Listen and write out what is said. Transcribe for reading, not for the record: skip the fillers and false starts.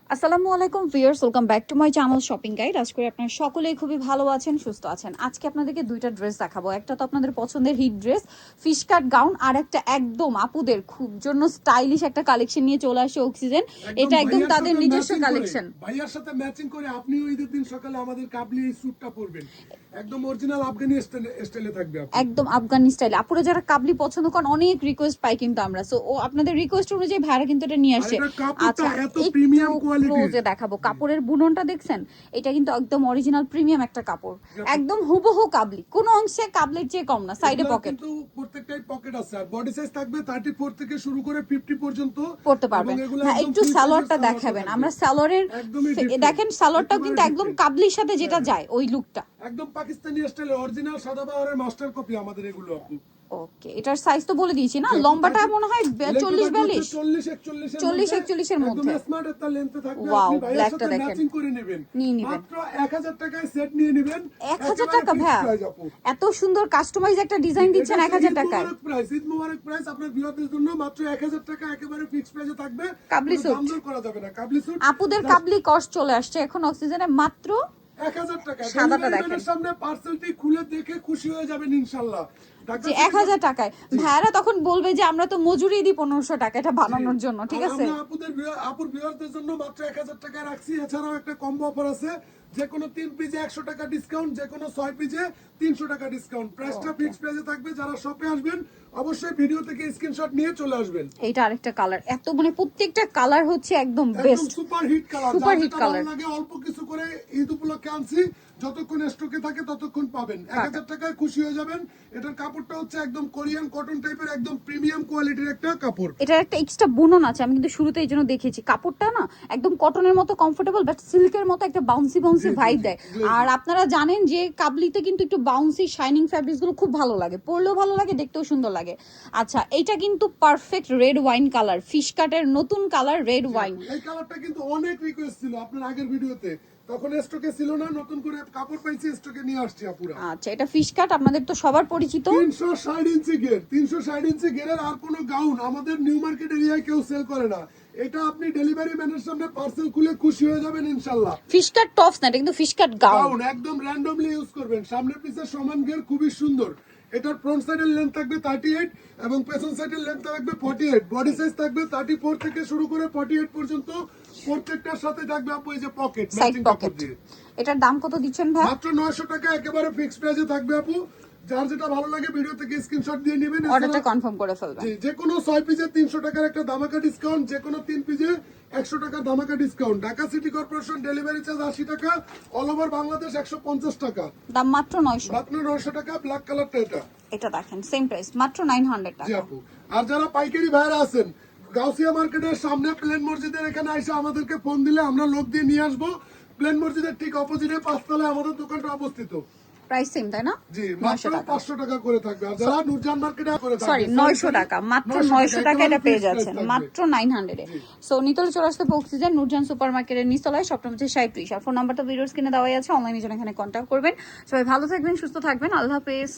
আসসালামু আলাইকুম viewers, welcome back to my channel shopping guide. আশা করি আপনারা সকলেই খুবই ভালো আছেন, সুস্থ আছেন। আজকে আপনাদেরকে দুইটা ড্রেস দেখাবো। একটা তো আপনাদের পছন্দের hit dress fish cut gown, আর একটা একদম আপুদের খুব জন্য স্টাইলিশ একটা কালেকশন নিয়ে চলে আসে অক্সিজেন। এটা একদম তাদের নিজস্ব কালেকশন। ভাইয়ার সাথে ম্যাচিং করে আপনিও ঈদের দিন সকালে আমাদের কাবলি এই স্যুটটা পরবেন, একদম অরিজিনাল আফগানি স্টাইলে থাকবে। একদম আফগানি স্টাইল। আপুরা যারা কাবলি পছন্দ করেন অনেক রিকোয়েস্ট পাই কিন্তু আমরা, সো ও আপনাদের রিকোয়েস্ট অনুযায়ী ভাড়া কিন্তু এটা নিয়ে আসে। আচ্ছা, এত প্রিমিয়াম কোয়ালিটি দেখাবো। কাপড়ের বুননটা দেখছেন, এটা কিন্তু একদম অরিজিনাল প্রিমিয়াম একটা কাপড়, একদম হুবহু কাবলি, কোনো অংশে কাবলির চেয়ে কম না। সাইডে পকেট, কিন্তু প্রত্যেকটাই পকেট আছে, আর বডি সাইজ থাকবে 34 থেকে শুরু করে 50 পর্যন্ত পড়তে পারবেন। হ্যাঁ, একটু সালোয়ারটা দেখাবেন। আমরা সালোয়ারের দেখেন, সালোয়ারটাও কিন্তু একদম কাবলির সাথে যেটা যায় ওই লুকটা, একদম পাকিস্তানি স্টাইলে অরিজিনাল সাদাবাহারের মাস্টার কপি আমাদের এগুলো আপু। ওকে, এটার সাইজ তো বলে দিয়েছি না, লম্বাটা মনে হয় 40 42 40 41 এর মধ্যে। একদম স্মার্ট একটা লেন্থে থাকবে। ওয়াও, আপনি ভাইয়ের ব্ল্যাকটা সাথে দেখেন, ম্যাচিং করে নেবেন, নিয়ে নেবেন মাত্র 1000 টাকায় সেট নিয়ে নেবেন। 1000 টাকা ভাইয়া, এত সুন্দর কাস্টমাইজ একটা ডিজাইন দিচ্ছেন 1000 টাকায়। ঈদ মোবারক প্রাইস আপনার ভিউয়ারদের জন্য মাত্র 1000 টাকা একেবারে ফিক্স প্রাইসে থাকবে। কাবলি স্যুট দাম দর করা যাবে না। কাবলি স্যুট আপুদের কাবলি কস্ট চলে আসছে এখন অক্সিজেনে মাত্র 1000 টাকা। সাদাটা দেখেন, সামনে পার্সেলটি খুলে দেখে খুশি হয়ে যাবেন ইনশাআল্লাহ। যে 1000 টাকায়। ভাইয়ারা তখন বলবে যে আমরা তো মজুরি দিই 1500 টাকা এটা বানানোর জন্য, ঠিক আছে? আমরা আপুর ভিউয়ারদের জন্য মাত্র 1000 টাকা রাখছি। এছাড়াও একটা কম্বো অফার আছে, যে কোনো 3 পিসে 100 টাকা ডিসকাউন্ট, যে কোনো 6 পিসে 300 টাকা ডিসকাউন্ট। প্রাইসটা ফিক্স প্রাইসে থাকবে। যারা শপে আসবেন অবশ্যই ভিডিও থেকে স্ক্রিনশট নিয়ে চলে আসবেন। এইটা আরেকটা কালার, এত মানে প্রত্যেকটা কালার হচ্ছে একদম best, super hit colour. Super hit colour লাগে অল্প কিছু করে ঈদ উপলক্ষে আনছি, যতক্ষণ স্টকে থাকে ততক্ষণ পাবেন। 1000 টাকায় খুশি হয়ে যাবেন। এটার কাপড়টা হচ্ছে একদম কোরিয়ান কটন টাইপের, একদম প্রিমিয়াম কোয়ালিটির একটা কাপড়। এটার একটা এক্সট্রা বুনন আছে, আমি কিন্তু শুরুতে এই জন্য দেখিয়েছি। কাপড়টা না একদম কটনের মতো কমফোর্টেবল, বাট সিল্কের মতো একটা বাউন্সি বাউন্সি ভাইব দেয়। আর আপনারা জানেন যে কাবলিতে কিন্তু একটু বাউন্সি শাইনিং ফ্যাব্রিক্স গুলো খুব ভালো লাগে, পরলেও ভালো লাগে, দেখতেও সুন্দর লাগে। আচ্ছা, এইটা কিন্তু perfect red wine colour, fish কাটের নতুন কালার রেড ওয়াইন। এই কালারটা কিন্তু অনেক রিকোয়েস্ট ছিল আপনার আগের ভিডিওতে, তখন স্টকে ছিল না, নতুন করে কাপড় পাইছি, স্টকে নিয়ে আসছি আপুরা। আচ্ছা, এটা ফিশ কাট আপনাদের তো সবার পরিচিত। 360 ইঞ্চি গের, 360 ইঞ্চি গেরের আর কোনো গাউন আমাদের নিউ মার্কেট এরিয়ায় কেউ সেল করে না। এটা আপনি ডেলিভারি ম্যানের সামনে পার্সেল খুলে খুশি হয়ে যাবেন ইনশাআল্লাহ। ফিশ কাট টপস না, এটা কিন্তু ফিশ কাট গাউন, একদম র্যান্ডমলি ইউজ করবেন। সামনের পিছে সমান গের, খুবই সুন্দর। এটার ফ্রন্ট সাইডের লেন্থ থাকবে 38 এবং পেছন সাইডের লেন্থ থাকবে 48। বডি সাইজ থাকবে 34 থেকে শুরু করে 48 পর্যন্ত। প্রত্যেকটার সাথে থাকবে আপু এই যে পকেট, সাইড পকেট। এটার দাম কত দিচ্ছেন ভাই? মাত্র 900 টাকা একেবারে ফিক্সড প্রাইসে থাকবে আপু। যার যেটা ভালো লাগে ভিডিও থেকে স্ক্রিনশট দিয়ে নেবেন, অর্ডারটা কনফার্ম করে ফেলবেন। যে কোনো 6 পিসে 300 টাকার একটা ধামাকা ডিসকাউন্ট, যে কোনো 3 পিসে 100 টাকা ধামাকা discount. Dhaka city corporation delivery charge 80 টাকা, অল ওভার বাংলাদেশ 150 টাকা। দাম মাত্র 900, মাত্র 900 টাকা। ব্ল্যাক কালারটা এটা দেখেন সেম প্রাইস মাত্র 900 টাকা। জি আপু। আর যারা পাইকারি ভাইরা আছেন, গাউসিয়া মার্কেটের সামনে প্লেন মসজিদের এখানে এসে আমাদেরকে ফোন দিলে আমরা লোক দিয়ে নিয়ে আসবো। প্লেন মসজিদের ঠিক অপোজিটে 5 তলায় আমাদের দোকানটা অবস্থিত। প্রাইস সেম তাই না? জি, মাত্র 500 টাকা করে থাকবে। আর যারা নূরজাহান মার্কেটে করে থাকবে, সরি 900 টাকা, মাত্র 900 টাকা এটা পেয়ে যাচ্ছেন মাত্র 900 এ। সো নিতলে চলে আসতে অক্সিজেন নূরজাহান সুপার মার্কেটের নিচতলায়, সবটা হচ্ছে 37। আর ফোন নাম্বারটা ভিডিওর স্ক্রিনে দেওয়াই আছে, অনলাইনে জন্য এখানে কন্ট্যাক্ট করবেন। সবাই ভালো থাকবেন, সুস্থ থাকবেন, আল্লাহ হাফেজ।